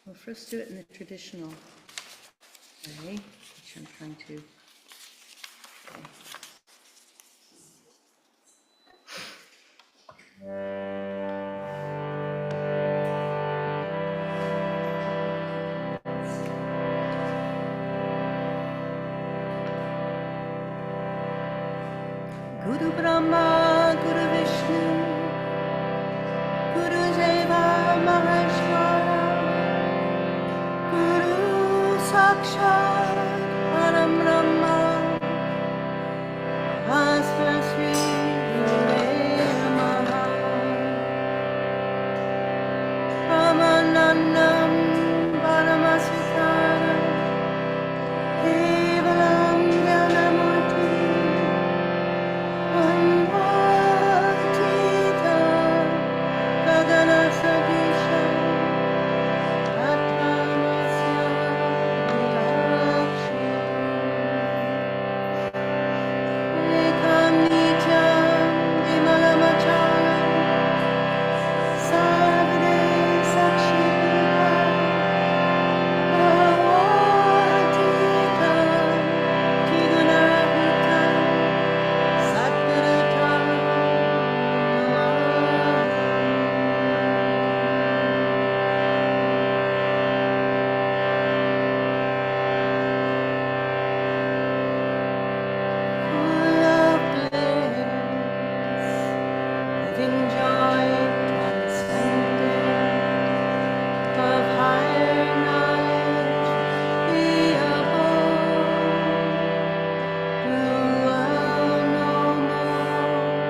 We'll first do it in the traditional way, which I'm trying to. Guru Brahma, Guru Vishnu, Guru Deva Maheshwara, Guru Sakshat Param Brahma, Master Sri Guru Namaha, Ramanandam Paramasitaram, Kevalam Jnanamurti, Anvatita Gadana Sadisha Atmanasya Vidaksha Ekam Nityam Vimalamachala Sarvade Sakshipika Bhavatita Tigunarabhuta Satgurata full of bliss, living joy transcendent, of higher knowledge be above, who will know more,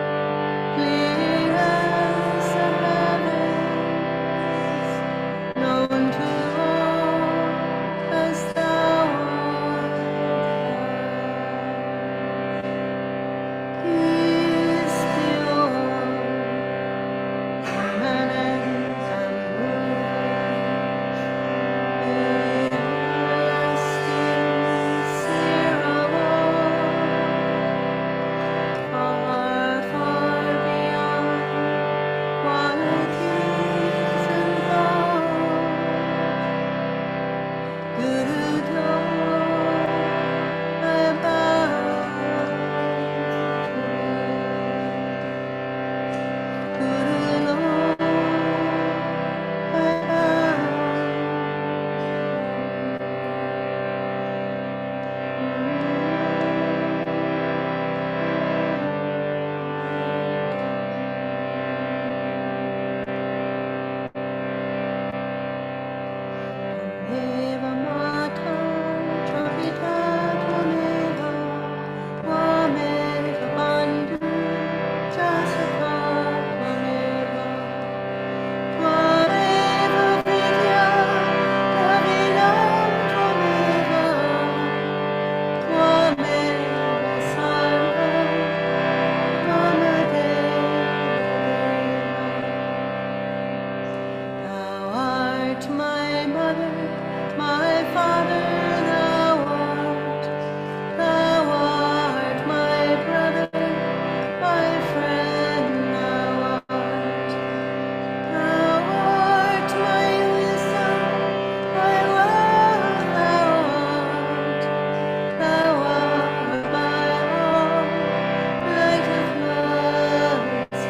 clear as the heavens, known to all as thou art God. Peace pure, permanent and moving, everlasting, seer of all, far, far beyond qualities and thought. Guru Dor, I bow to Guru Lord, I bow. Eva Mata Travita Tvameva Tvameva Bandhu Jasaka Tvameva Tvameva Vidya Pravinam Tvameva Tvameva Sarva Thou art my mother, my father, thou art my brother, my friend, thou art my wisdom, my wealth, thou art my all, light of love's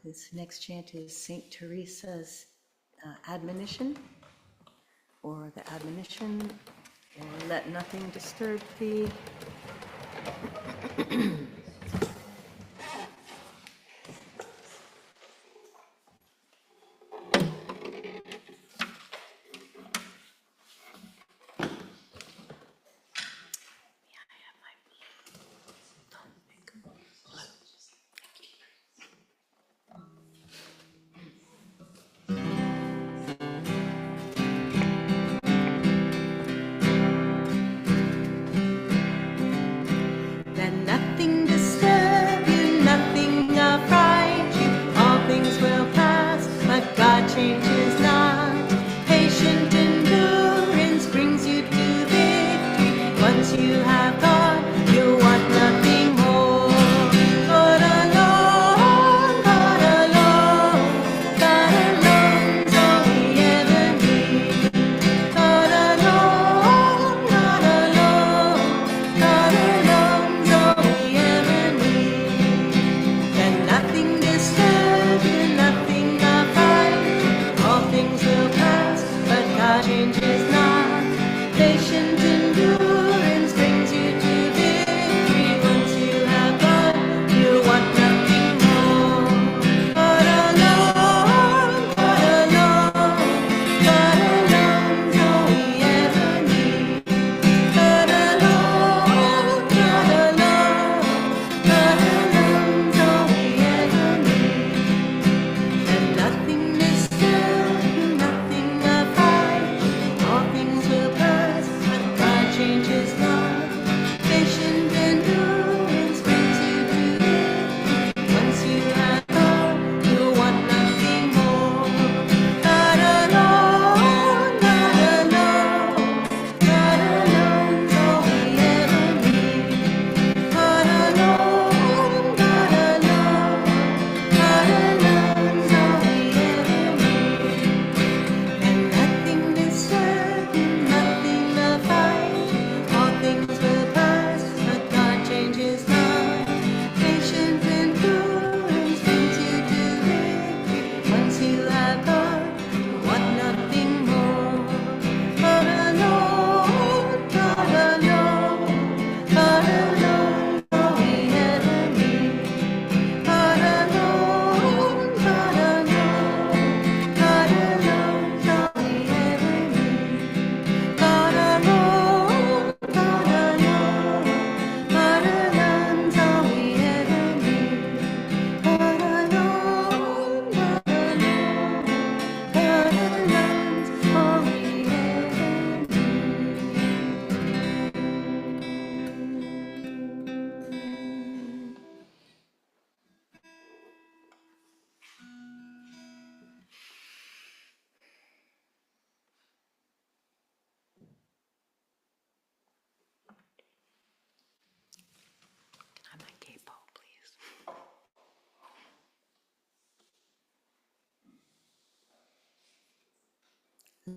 This next chant is Saint Teresa's admonition, or the admonition, let nothing disturb thee.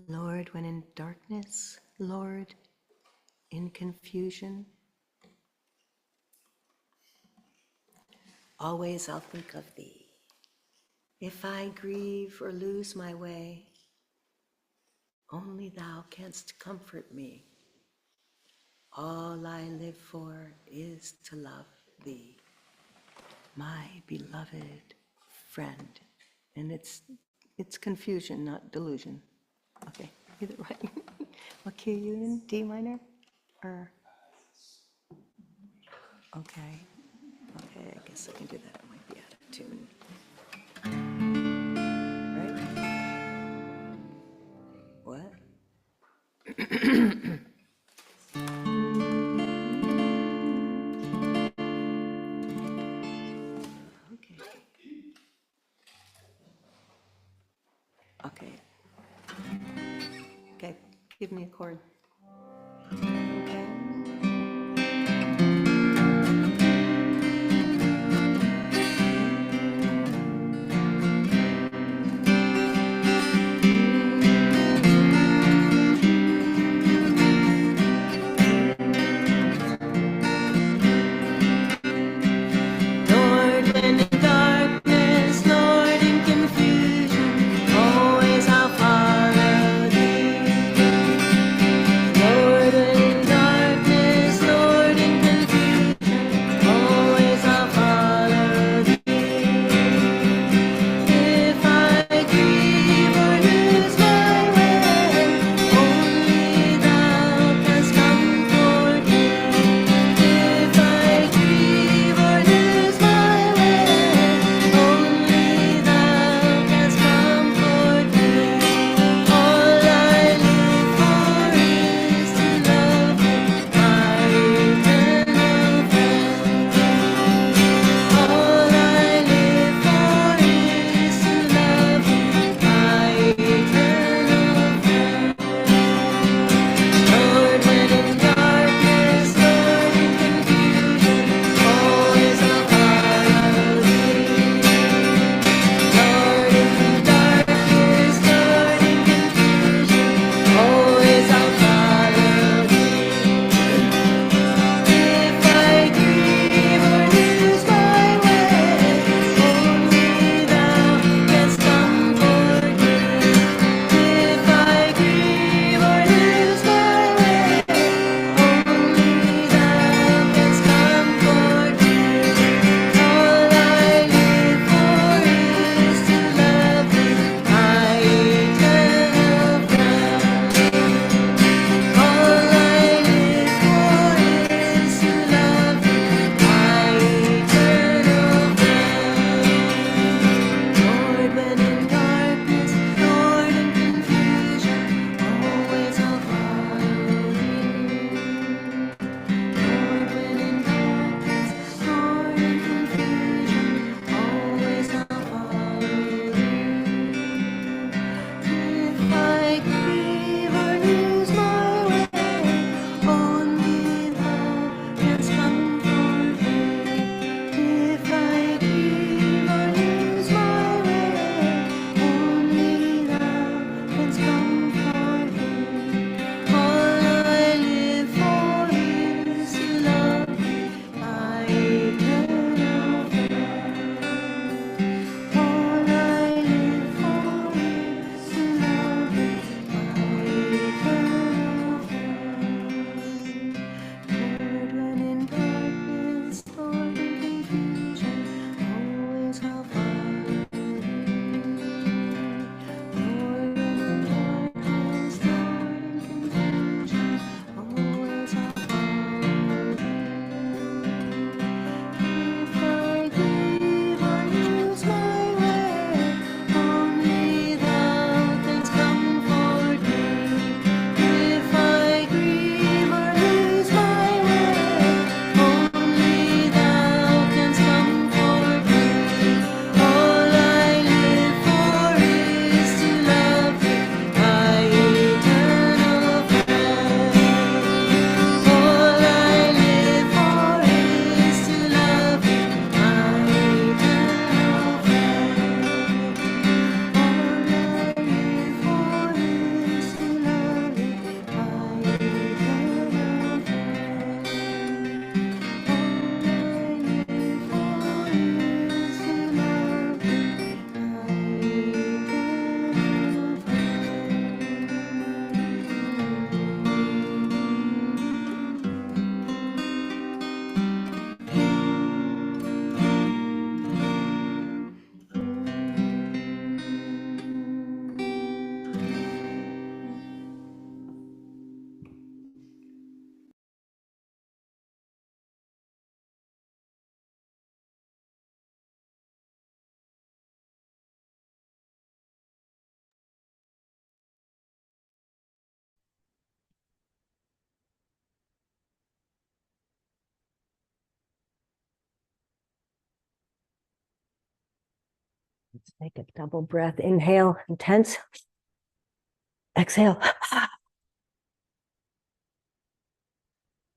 Lord, when in darkness, Lord, in confusion, always I'll think of thee. If I grieve or lose my way, only thou canst comfort me. All I live for is to love thee, my beloved friend. And it's confusion, not delusion. Okay, either way. What key are you in? D minor? Or? Okay. Okay, I guess I can do that. It might be out of tune. Right? What? Okay. Okay. Okay, give me a chord. Okay. Lord, when in darkness, Lord, in confusion, always I'll follow thee. Let's take a double breath. Inhale, intense. Exhale.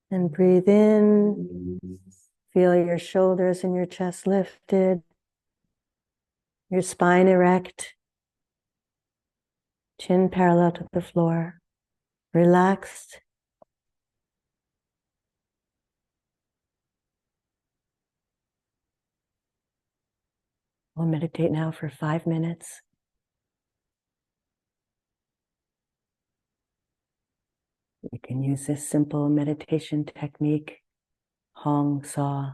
And breathe in. Feel your shoulders and your chest lifted. Your spine erect. Chin parallel to the floor. Relaxed. We'll meditate now for 5 minutes. You can use this simple meditation technique, Hong Saw.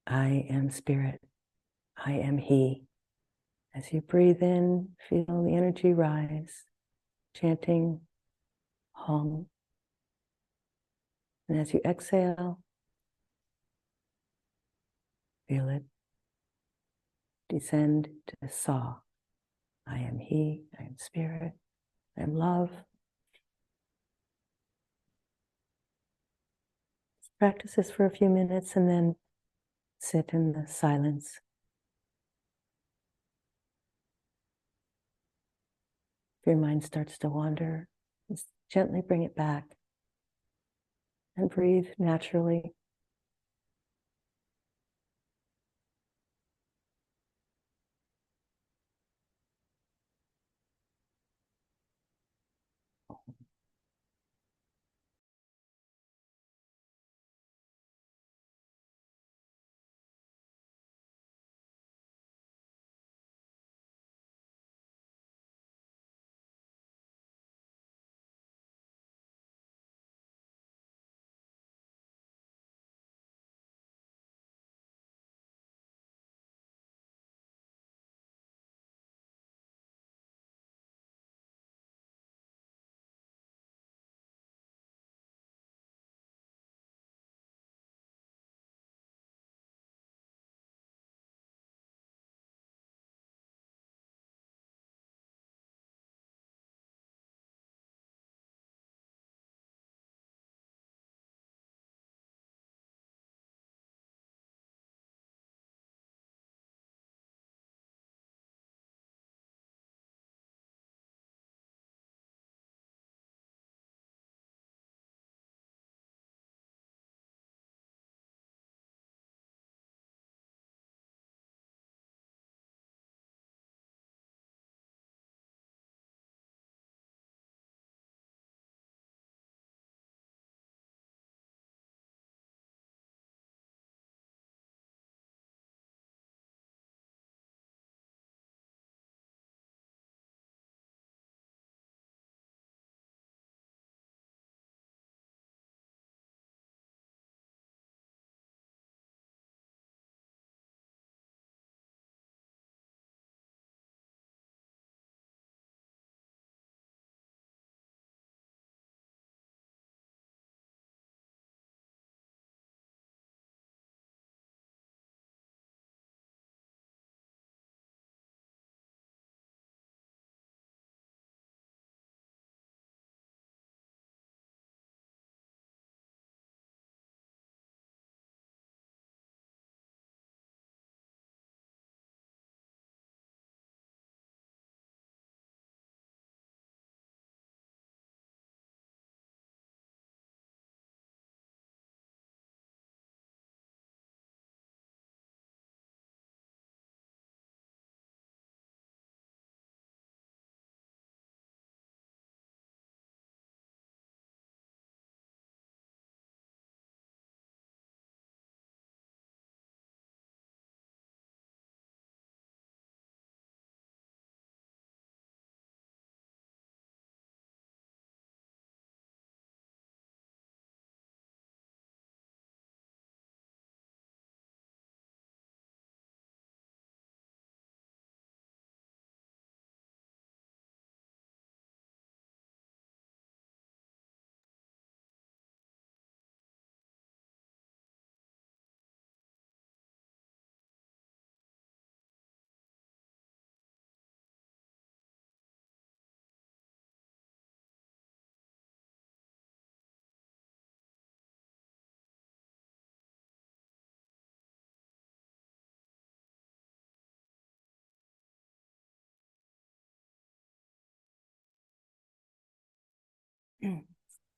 I am spirit. I am he. As you breathe in, feel the energy rise, chanting Hong. And as you exhale, feel it descend to Saw. I am he. I am spirit. I am love. Practice this for a few minutes and then sit in the silence. If your mind starts to wander, just gently bring it back and breathe naturally.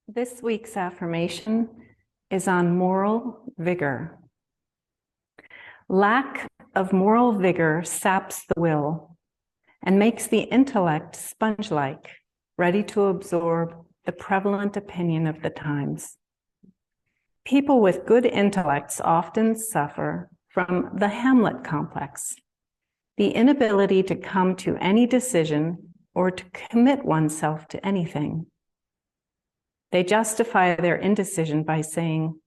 This week's affirmation is on moral vigor. Lack of moral vigor saps the will and makes the intellect sponge-like, ready to absorb the prevalent opinion of the times. People with good intellects often suffer from the Hamlet complex, the inability to come to any decision or to commit oneself to anything. They justify their indecision by saying,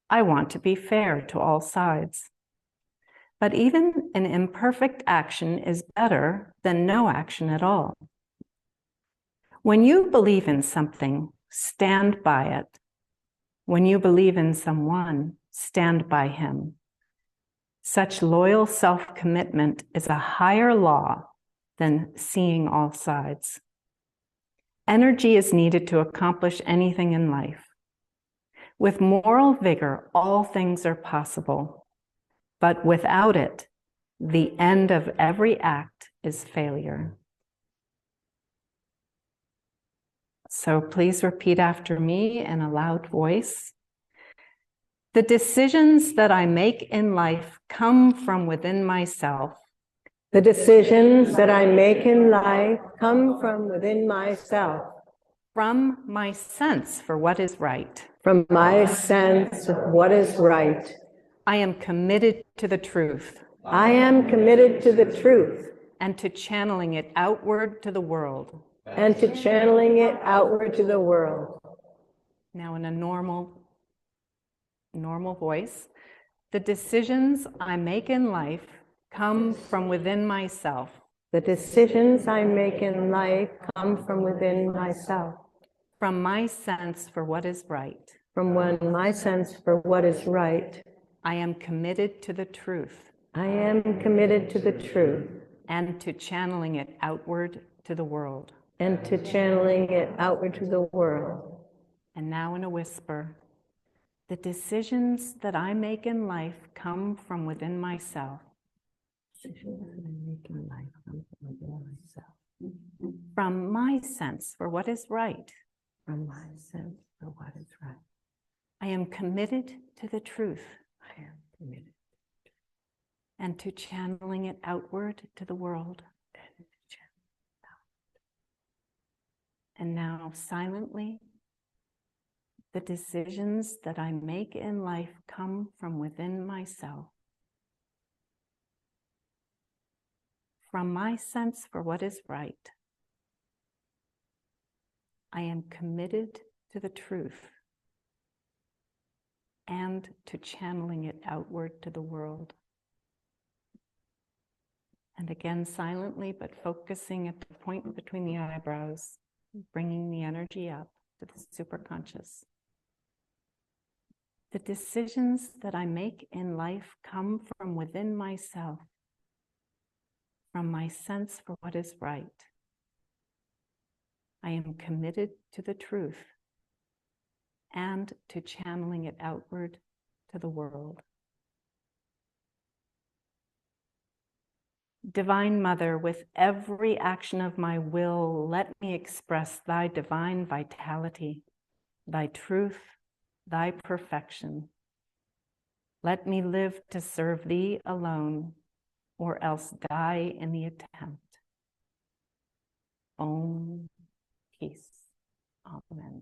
"I want to be fair to all sides." But even an imperfect action is better than no action at all. When you believe in something, stand by it. When you believe in someone, stand by him. Such loyal self-commitment is a higher law than seeing all sides. Energy is needed to accomplish anything in life. With moral vigor, all things are possible, but without it, the end of every act is failure. So please repeat after me in a loud voice. The decisions that I make in life come from within myself. The decisions that I make in life come from within myself. From my sense for what is right. From my sense of what is right. I am committed to the truth. I am committed to the truth. And to channeling it outward to the world. And to channeling it outward to the world. Now in a normal voice, the decisions I make in life come from within myself. The decisions I make in life come from within myself. From my sense for what is right. From my sense for what is right. I am committed to the truth. I am committed to the truth. And to channeling it outward to the world. And to channeling it outward to the world. And now in a whisper, the decisions that I make in life come from within myself. From my sense for what is right. From my sense for what is right. I am committed to the truth. I am committed. And to channeling it outward to the world. And now silently, the decisions that I make in life come from within myself. From my sense for what is right. I am committed to the truth and to channeling it outward to the world. And again, silently, but focusing at the point between the eyebrows, bringing the energy up to the superconscious. The decisions that I make in life come from within myself, from my sense for what is right. I am committed to the truth and to channeling it outward to the world. Divine Mother, with every action of my will, let me express thy divine vitality, thy truth, thy perfection. Let me live to serve thee alone, or else die in the attempt. Om. Peace. Amen.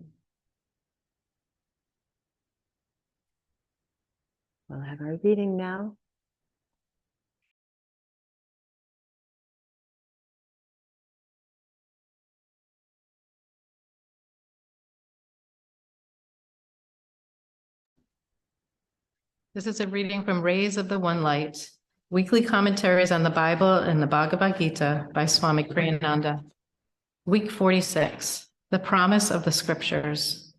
We'll have our reading now. This is a reading from Rays of the One Light, weekly commentaries on the Bible and the Bhagavad Gita by Swami Ananda. Week 46, the promise of the scriptures.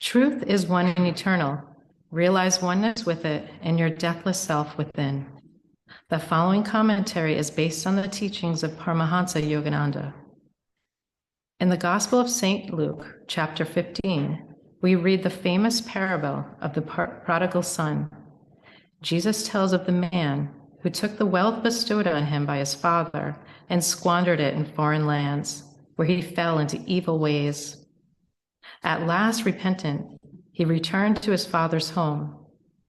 Truth is one and eternal. Realize oneness with it and your deathless self within. The following commentary is based on the teachings of Paramhansa Yogananda. In the Gospel of St. Luke, chapter 15, we read the famous parable of the prodigal son. Jesus tells of the man who took the wealth bestowed on him by his father and squandered it in foreign lands, where he fell into evil ways. At last, repentant, he returned to his father's home.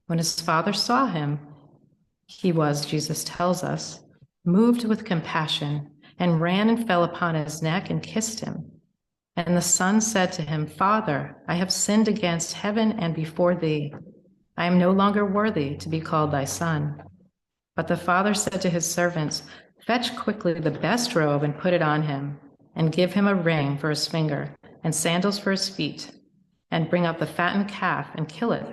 When his father saw him, he was, Jesus tells us, moved with compassion and ran and fell upon his neck and kissed him. And the son said to him, Father, I have sinned against heaven and before thee. I am no longer worthy to be called thy son. But the father said to his servants, Fetch quickly the best robe and put it on him, and give him a ring for his finger and sandals for his feet, and bring up the fattened calf and kill it.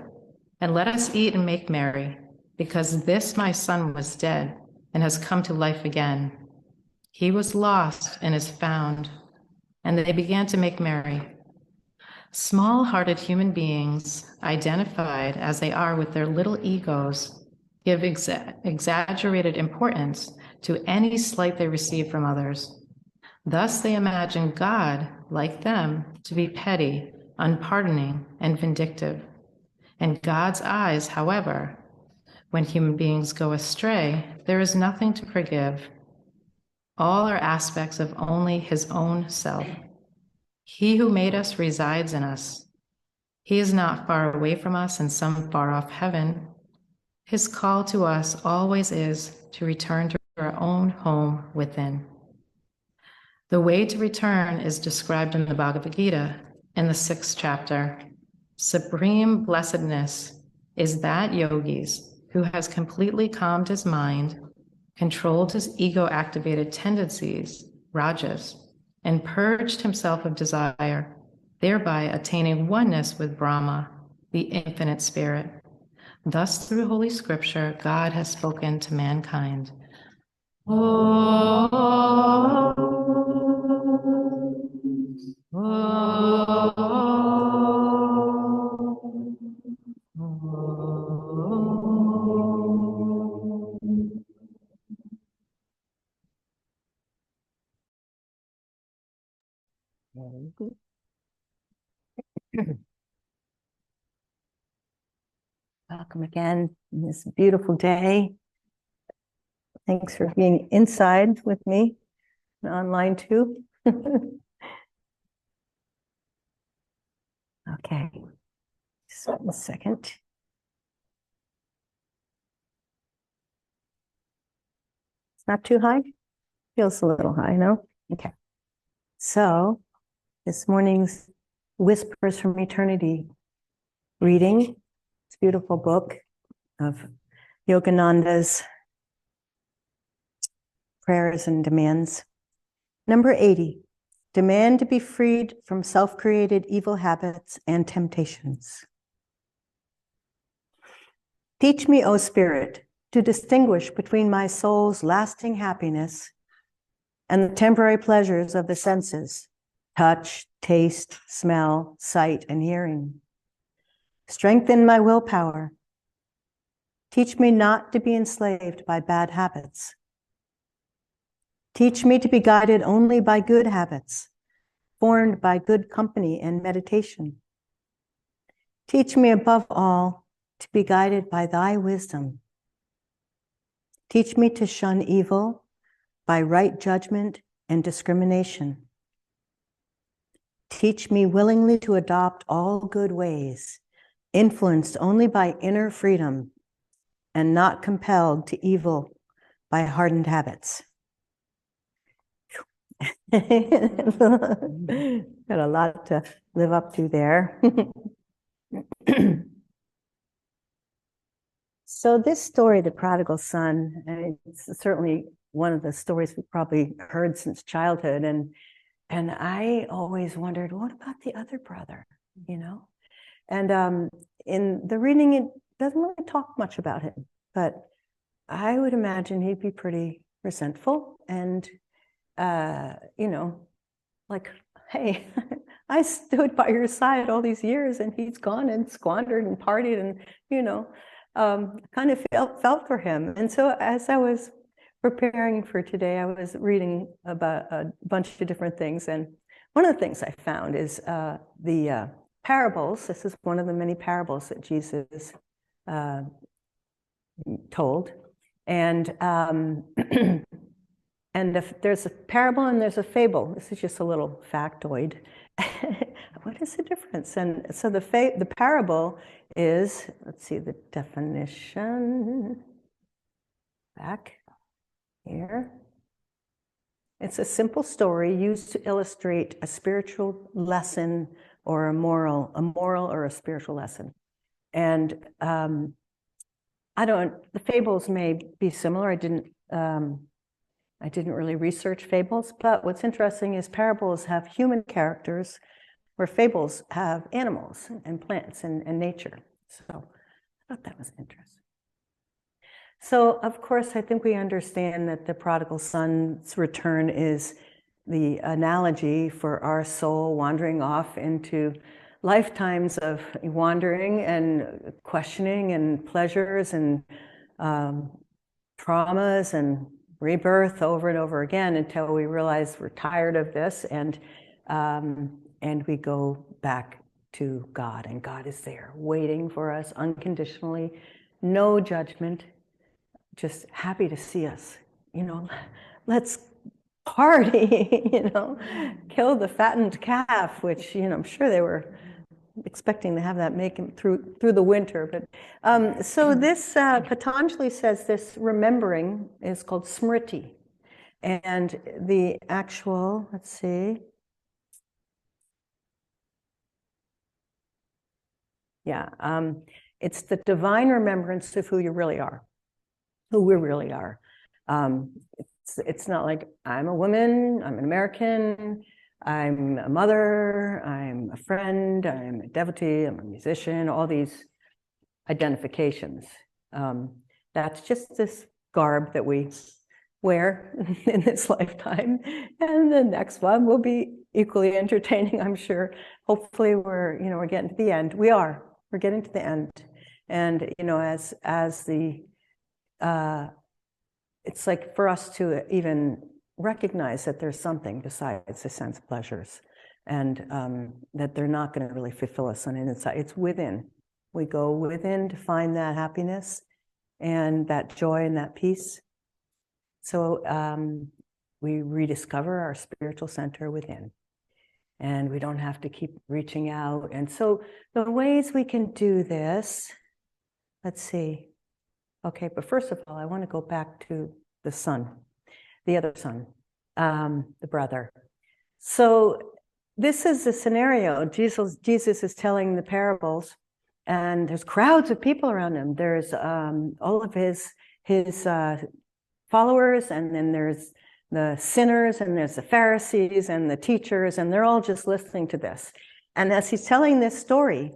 And let us eat and make merry, because this my son was dead and has come to life again. He was lost and is found. And they began to make merry. Small-hearted human beings, identified as they are with their little egos, give exaggerated importance to any slight they receive from others. Thus they imagine God, like them, to be petty, unpardoning, and vindictive. In God's eyes, however, when human beings go astray, there is nothing to forgive. All are aspects of only his own self. He who made us resides in us. He is not far away from us in some far-off heaven. His call to us always is to return to our own home within. The way to return is described in the Bhagavad Gita in the 6th chapter. Supreme blessedness is that yogi's who has completely calmed his mind, controlled his ego-activated tendencies, rajas, and purged himself of desire, thereby attaining oneness with Brahma, the infinite spirit. Thus, through Holy Scripture, God has spoken to mankind. Welcome again on this beautiful day. Thanks for being inside with me and online too. Okay, just 1 second. It's not too high? Feels a little high, no? Okay. So this morning's Whispers from Eternity reading, this beautiful book of Yogananda's prayers and demands. Number 80, demand to be freed from self-created evil habits and temptations. Teach me, O Spirit, to distinguish between my soul's lasting happiness and the temporary pleasures of the senses, touch, taste, smell, sight, and hearing. Strengthen my willpower. Teach me not to be enslaved by bad habits. Teach me to be guided only by good habits, formed by good company and meditation. Teach me above all to be guided by thy wisdom. Teach me to shun evil by right judgment and discrimination. Teach me willingly to adopt all good ways, influenced only by inner freedom and not compelled to evil by hardened habits. Got a lot to live up to there. So this story, the prodigal son, it's certainly one of the stories we've probably heard since childhood. And I always wondered, what about the other brother, you know? And in the reading, it doesn't really talk much about him, but I would imagine he'd be pretty resentful and, you know, like, hey, I stood by your side all these years and he's gone and squandered and partied and, you know, kind of felt for him. And so as I was preparing for today, I was reading about a bunch of different things. And one of the things I found is the parables. This is one of the many parables that Jesus told. And there's a parable and there's a fable. This is just a little factoid what is the difference? And so the parable is, let's see the definition back here. It's a simple story used to illustrate a spiritual lesson or a moral or a spiritual lesson. And the fables may be similar. I didn't really research fables, but what's interesting is parables have human characters where fables have animals and plants and nature. So I thought that was interesting. So, of course, I think we understand that the prodigal son's return is the analogy for our soul wandering off into lifetimes of wandering and questioning and pleasures and traumas and rebirth over and over again until we realize we're tired of this, and we go back to God, and God is there waiting for us unconditionally, no judgment, just happy to see us. Let's party, kill the fattened calf, which I'm sure they were expecting to have that make him through the winter. But so this Patanjali says this remembering is called smriti, and the actual, let's see, it's the divine remembrance of who you really are, who we really are. It's not like I'm a woman, I'm an American, I'm a mother, I'm a friend, I'm a devotee, I'm a musician, all these identifications. That's just this garb that we wear in this lifetime. And the next one will be equally entertaining, I'm sure. Hopefully we're getting to the end. We're getting to the end. And, as the, it's like for us to even recognize that there's something besides the sense pleasures, and that they're not going to really fulfill us on the inside. It's within. We go within to find that happiness and that joy and that peace. So we rediscover our spiritual center within, and we don't have to keep reaching out. And so the ways we can do this, let's see. Okay, but first of all, I want to go back to the son, the other son, the brother. So this is the scenario. Jesus is telling the parables, and there's crowds of people around him. There's all of his followers, and then there's the sinners, and there's the Pharisees and the teachers, and they're all just listening to this. And as he's telling this story,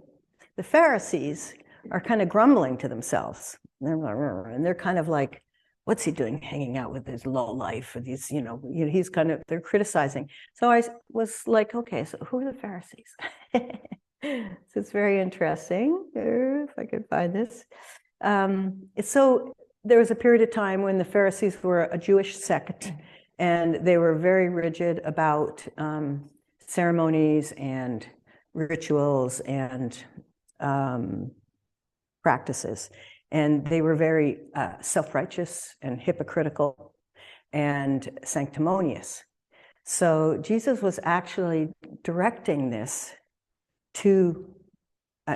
the Pharisees are kind of grumbling to themselves. And they're kind of like, what's he doing hanging out with his low life? And he's, he's kind of, they're criticizing. So I was like, okay, so who are the Pharisees? So it's very interesting, if I could find this. So there was a period of time when the Pharisees were a Jewish sect, and they were very rigid about ceremonies and rituals and practices. And they were very self-righteous and hypocritical and sanctimonious. So Jesus was actually directing this to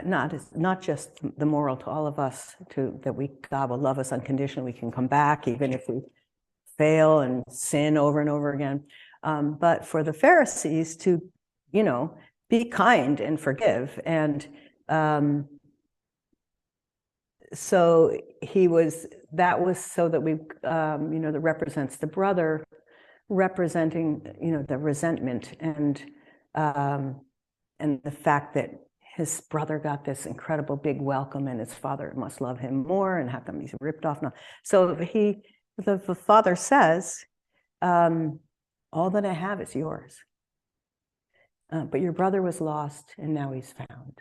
not just the moral to all of us, that God will love us unconditionally, we can come back even if we fail and sin over and over again, but for the Pharisees to, be kind and forgive. And so that was so that we, that represents the brother, representing, the resentment and the fact that his brother got this incredible big welcome, and his father must love him more, and how come he's ripped off now? So the father says, all that I have is yours. But your brother was lost, and now he's found.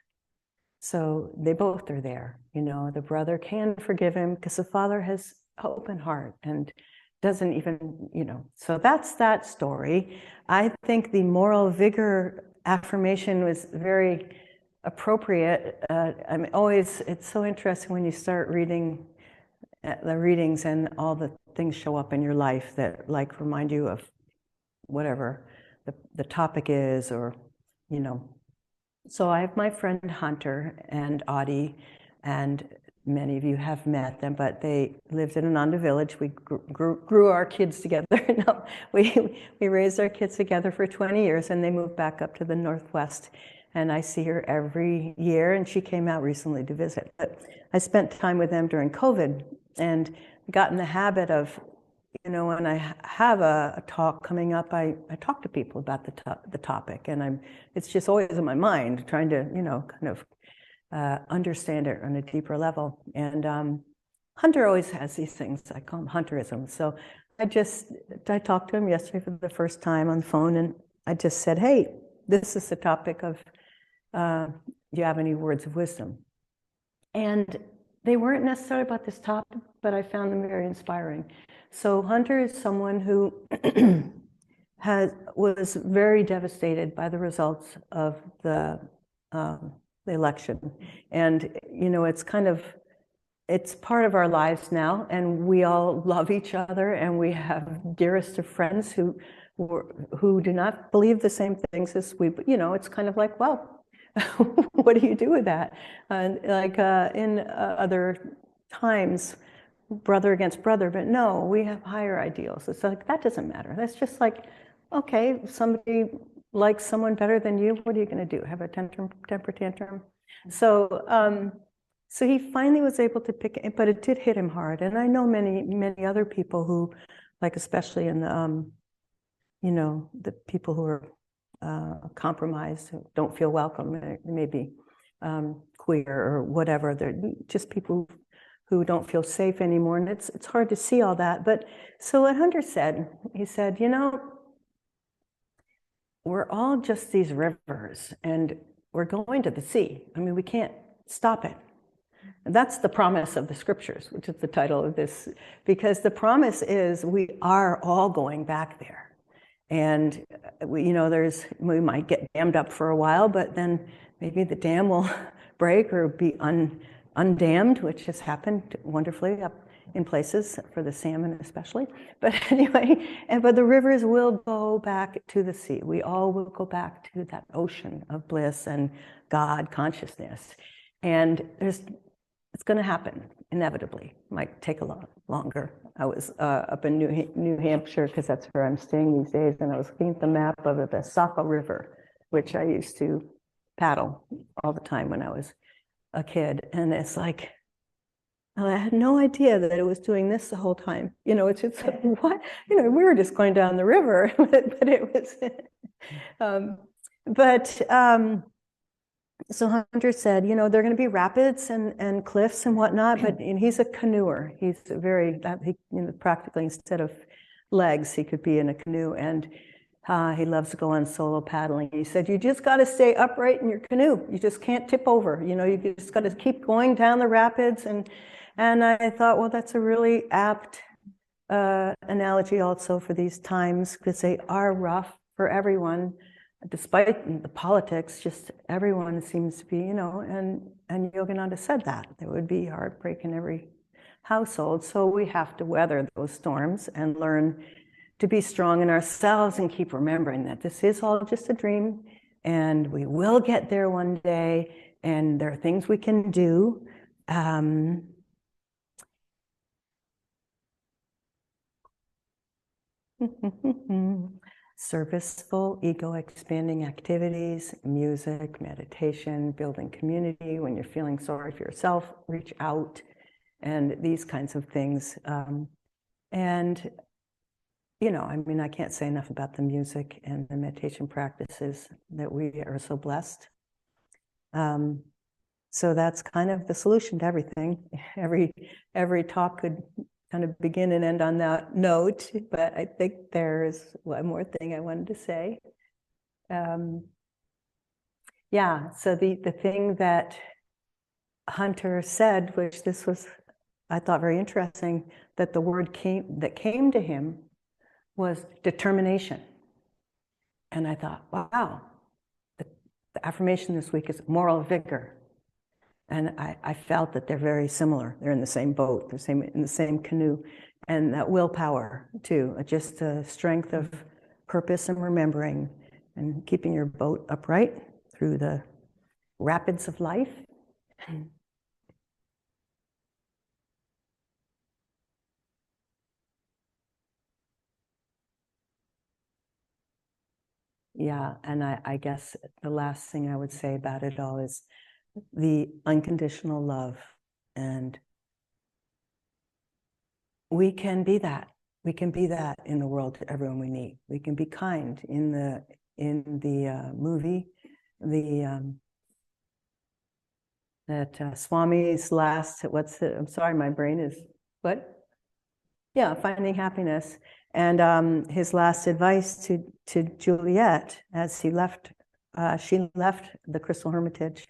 So they both are there. The brother can forgive him because the father has an open heart and doesn't even, so that's that story. I think the moral vigor affirmation was very appropriate. It's so interesting when you start reading the readings and all the things show up in your life that remind you of whatever the topic is, or, So I have my friend Hunter and Audie, and many of you have met them, but they lived in Ananda village. We grew our kids together. No, we raised our kids together for 20 years, and they moved back up to the Northwest. And I see her every year, and she came out recently to visit. But I spent time with them during COVID and got in the habit of, you know, when I have a talk coming up, I talk to people about the topic, and it's just always in my mind, trying to, you know, kind of understand it on a deeper level. And Hunter always has these things. I call them Hunterism. So I talked to him yesterday for the first time on the phone, and I just said, hey, this is the topic of, do you have any words of wisdom? And they weren't necessarily about this topic, but I found them very inspiring. So Hunter is someone who was very devastated by the results of the election. And, you know, it's part of our lives now, and we all love each other, and we have dearest of friends who do not believe the same things as we, but, you know, it's kind of like, well, what do you do with that? And like in other times, brother against brother, but no, we have higher ideals. It's like, that doesn't matter. That's just like, okay, somebody likes someone better than you, what are you going to do? Have a temper tantrum? So he finally was able to pick it, but it did hit him hard. And I know many other people who, like especially in the, you know, the people who are compromised, who don't feel welcome, maybe queer or whatever. They're just people who don't feel safe anymore, and it's hard to see all that. But so what Hunter said, he said, you know, we're all just these rivers, and we're going to the sea. I mean, we can't stop it. And that's the promise of the scriptures, which is the title of this, because the promise is we are all going back there. And you know, we might get dammed up for a while, but then maybe the dam will break or be undammed, which has happened wonderfully up in places for the salmon especially. But anyway, but the rivers will go back to the sea. We all will go back to that ocean of bliss and God consciousness. And it's going to happen inevitably. Might take a lot longer. I was up in New Hampshire, because that's where I'm staying these days, and I was looking at the map of the Saco River, which I used to paddle all the time when I was a kid. And it's like, I had no idea that it was doing this the whole time. You know, it's just like, what? You know, we were just going down the river, but it was, so Hunter said, you know, there are going to be rapids and cliffs and whatnot, and he's a canoeer. He's you know, practically instead of legs, he could be in a canoe, and he loves to go on solo paddling. He said, you just got to stay upright in your canoe. You just can't tip over. You know, you just got to keep going down the rapids. And I thought, well, that's a really apt analogy also for these times, because they are rough for everyone. Despite the politics, just everyone seems to be, you know, and Yogananda said that there would be heartbreak in every household. So we have to weather those storms and learn to be strong in ourselves and keep remembering that this is all just a dream, and we will get there one day, and there are things we can do. Serviceful, ego-expanding activities, music, meditation, building community. When you're feeling sorry for yourself, reach out, and these kinds of things. And, you know, I mean, I can't say enough about the music and the meditation practices that we are so blessed. So that's kind of the solution to everything. Every talk could kind of begin and end on that note, but I think there's one more thing I wanted to say. Yeah, so the thing that Hunter said, which this was, I thought, very interesting, that the word that came to him was determination. And I thought, wow, the affirmation this week is moral vigor. And I felt that they're very similar. They're in the same boat, in the same canoe. And that willpower, too, just the strength of purpose and remembering and keeping your boat upright through the rapids of life. Yeah, and I guess the last thing I would say about it all is the unconditional love. And we can be that. We can be that in the world to everyone we meet. We can be kind. In the movie, that Swami's last, what's it? I'm sorry, my brain is, what? Yeah, Finding Happiness. And his last advice to Juliet as she left the Crystal Hermitage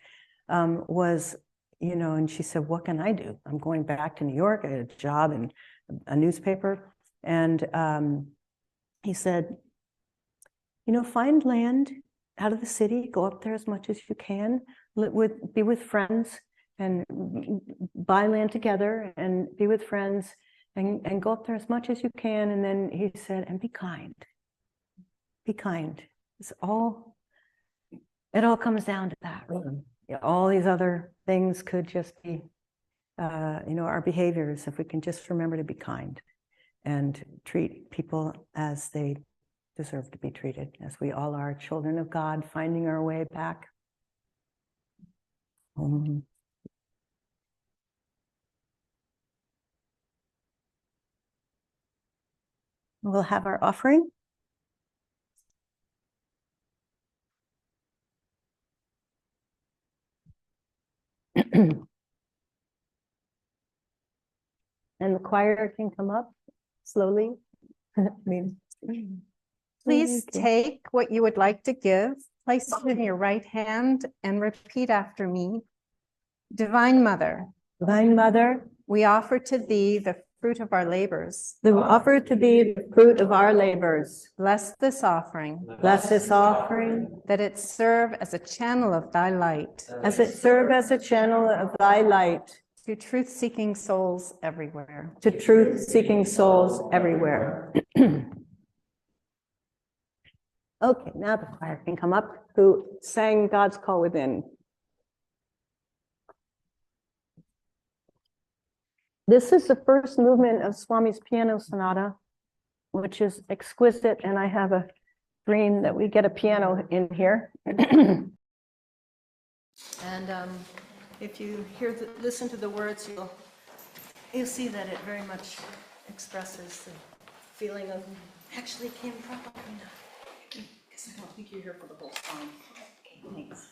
was, and she said, what can I do? I'm going back to New York. I had a job in a newspaper. And he said, find land out of the city, go up there as much as you can, be with friends and buy land together and be with friends and go up there as much as you can. And then he said, and be kind. Be kind. It all comes down to that. Really. Yeah, all these other things could just be, our behaviors, if we can just remember to be kind and treat people as they deserve to be treated, as we all are children of God, finding our way back. We'll have our offering. And the choir can come up slowly. Please take what you would like to give, place it in your right hand, and repeat after me. Divine Mother, Divine Mother, we offer to thee the fruit of our labors. we offer to thee the fruit of our labors. Bless this offering, Bless this offering, that it serve as a channel of thy light, as it serve as a channel of thy light to truth-seeking souls everywhere. to truth-seeking souls everywhere. Okay, now the choir can come up, who sang God's Call Within. This is the first movement of Swami's piano sonata, which is exquisite, and I have a dream that we get a piano in here. And if you listen to the words, you'll see that it very much expresses the feeling of actually came probably not. Because I don't think you're here for the whole song. Okay, thanks.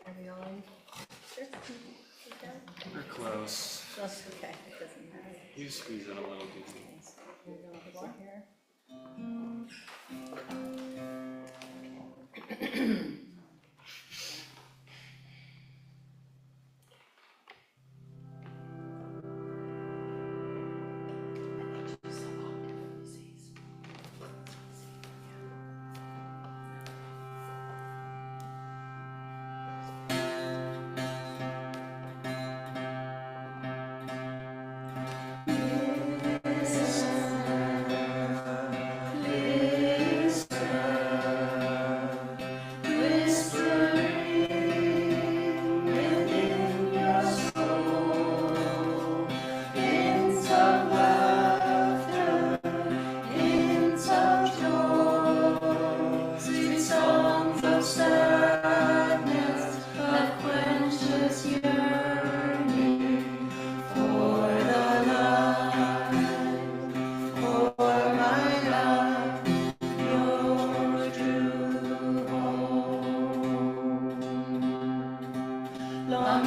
Are we on? We're close. That's okay. It doesn't matter. You squeeze it a little, Dhuti. We're going to go here. Long